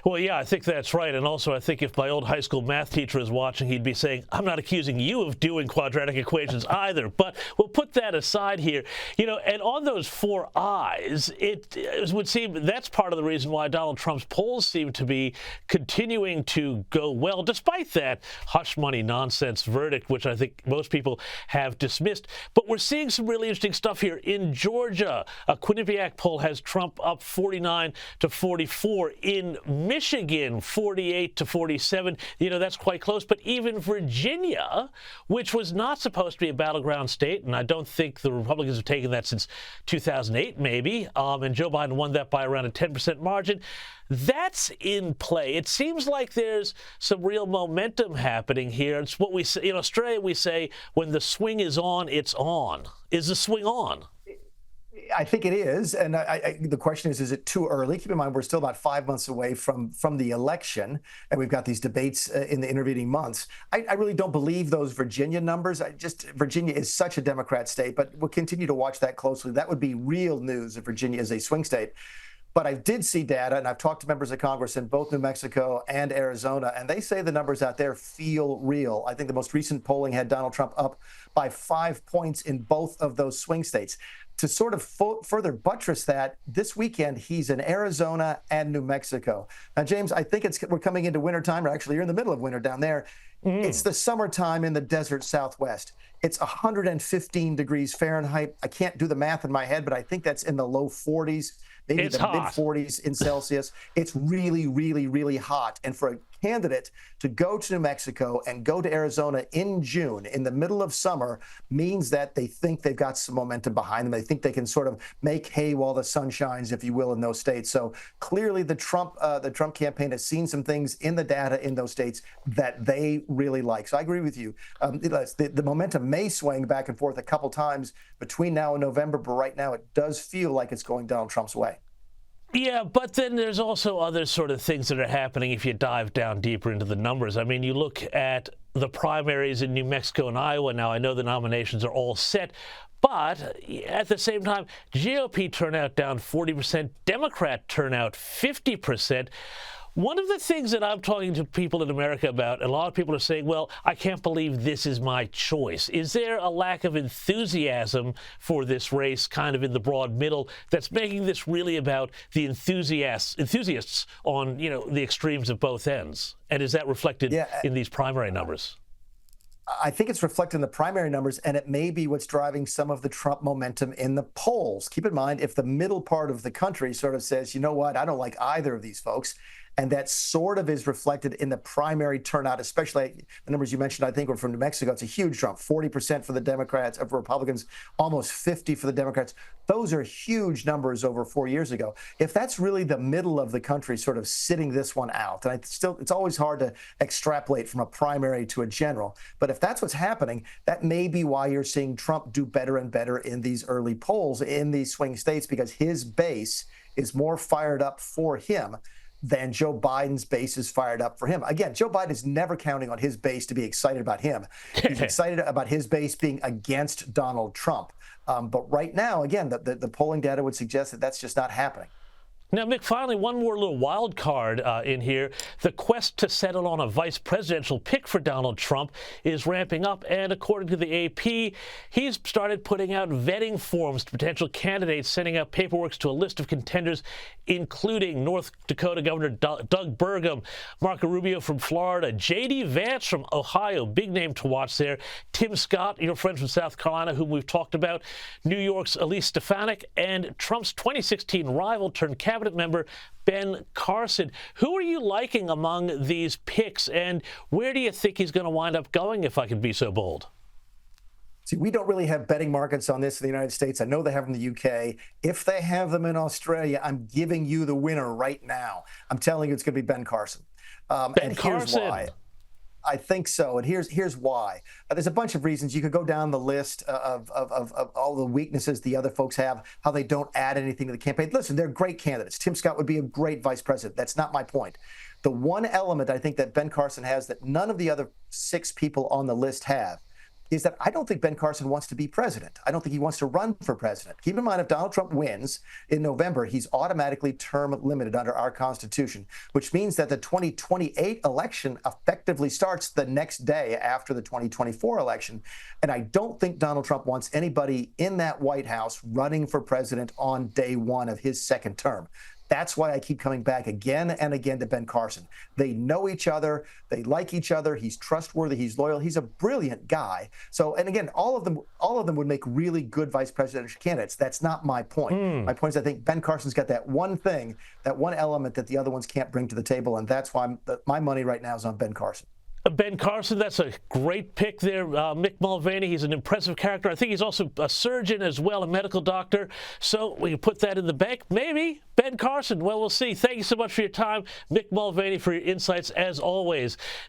Well, yeah, I think that's right. And also, I think if my old high school math teacher is watching, he'd be saying, I'm not accusing you of doing quadratic equations either. But we'll put that aside here. And on those four eyes, it would seem that's part of the reason why Donald Trump's polls seem to be continuing to go well, despite that hush money nonsense verdict, which I think most people have dismissed. But we're seeing some really interesting stuff here. In Georgia, a Quinnipiac poll has Trump up 49 to 44. In Michigan, 48 to 47. That's quite close. But even Virginia, which was not supposed to be a battleground state, and I don't think the Republicans have taken that since 2008, maybe, and Joe Biden won that by around a 10% margin. That's in play. It seems like there's some real momentum happening here. It's what we say in Australia. We say when the swing is on, it's on. Is the swing on? I think it is, and the question is it too early? Keep in mind, we're still about 5 months away from the election, and we've got these debates in the intervening months. I really don't believe those Virginia numbers. Virginia is such a Democrat state, but we'll continue to watch that closely. That would be real news if Virginia is a swing state. But I did see data, and I've talked to members of Congress in both New Mexico and Arizona, and they say the numbers out there feel real. I think the most recent polling had Donald Trump up by 5 points in both of those swing states. To sort of further buttress that, this weekend he's in Arizona and New Mexico. Now, James, I think we're coming into wintertime, or actually you're in the middle of winter down there. It's the summertime in the desert Southwest. It's 115 degrees Fahrenheit. I can't do the math in my head, but I think that's in the low 40s. Maybe it's the mid-40s in Celsius. It's really, really, really hot. And for a candidate to go to New Mexico and go to Arizona in June, in the middle of summer, means that they think they've got some momentum behind them. They think they can sort of make hay while the sun shines, if you will, in those states. So clearly the Trump campaign has seen some things in the data in those states that they really like. So I agree with you. The momentum may swing back and forth a couple times between now and November, but right now it does feel like it's going Donald Trump's way. Yeah, but then there's also other sort of things that are happening if you dive down deeper into the numbers. I mean, you look at the primaries in New Mexico and Iowa. Now, I know the nominations are all set, but at the same time, GOP turnout down 40%, Democrat turnout 50%. One of the things that I'm talking to people in America about, a lot of people are saying, well, I can't believe this is my choice. Is there a lack of enthusiasm for this race kind of in the broad middle that's making this really about the enthusiasts on, the extremes of both ends? And is that reflected in these primary numbers? I think it's reflected in the primary numbers, and it may be what's driving some of the Trump momentum in the polls. Keep in mind, if the middle part of the country sort of says, you know what, I don't like either of these folks, and that sort of is reflected in the primary turnout, especially the numbers you mentioned, I think, were from New Mexico. It's a huge jump, 40% for the Democrats, for Republicans, almost 50% for the Democrats. Those are huge numbers over 4 years ago. If that's really the middle of the country sort of sitting this one out, and it's always hard to extrapolate from a primary to a general, but if that's what's happening, that may be why you're seeing Trump do better and better in these early polls in these swing states, because his base is more fired up for him than Joe Biden's base is fired up for him. Again, Joe Biden is never counting on his base to be excited about him. He's excited about his base being against Donald Trump. But right now, again, the polling data would suggest that that's just not happening. Now, Mick, finally, one more little wild card in here. The quest to settle on a vice presidential pick for Donald Trump is ramping up, and according to the AP, he's started putting out vetting forms to potential candidates, sending out paperwork to a list of contenders, including North Dakota Governor Doug Burgum, Marco Rubio from Florida, J.D. Vance from Ohio, big name to watch there, Tim Scott, your friend from South Carolina, whom we've talked about, New York's Elise Stefanik, and Trump's 2016 rival turned cabinet member Ben Carson. Who are you liking among these picks, and where do you think he's going to wind up going, if I can be so bold? See, we don't really have betting markets on this in the United States. I know they have them in the UK. If they have them in Australia, I'm giving you the winner right now. I'm telling you it's going to be Ben Carson. And here's why. I think so, and here's why. There's a bunch of reasons. You could go down the list of all the weaknesses the other folks have, how they don't add anything to the campaign. Listen, they're great candidates. Tim Scott would be a great vice president. That's not my point. The one element I think that Ben Carson has that none of the other 6 people on the list have is that I don't think Ben Carson wants to be president. I don't think he wants to run for president. Keep in mind, if Donald Trump wins in November, he's automatically term limited under our Constitution, which means that the 2028 election effectively starts the next day after the 2024 election. And I don't think Donald Trump wants anybody in that White House running for president on day one of his second term. That's why I keep coming back again and again to Ben Carson. They know each other. They like each other. He's trustworthy. He's loyal. He's a brilliant guy. So, and again, all of them would make really good vice presidential candidates. That's not my point. My point is I think Ben Carson's got that one thing, that one element that the other ones can't bring to the table. And that's why my money right now is on Ben Carson. Ben Carson, that's a great pick there. Mick Mulvaney, he's an impressive character. I think he's also a surgeon as well, a medical doctor. So we can put that in the bank. Maybe Ben Carson. Well, we'll see. Thank you so much for your time, Mick Mulvaney, for your insights as always.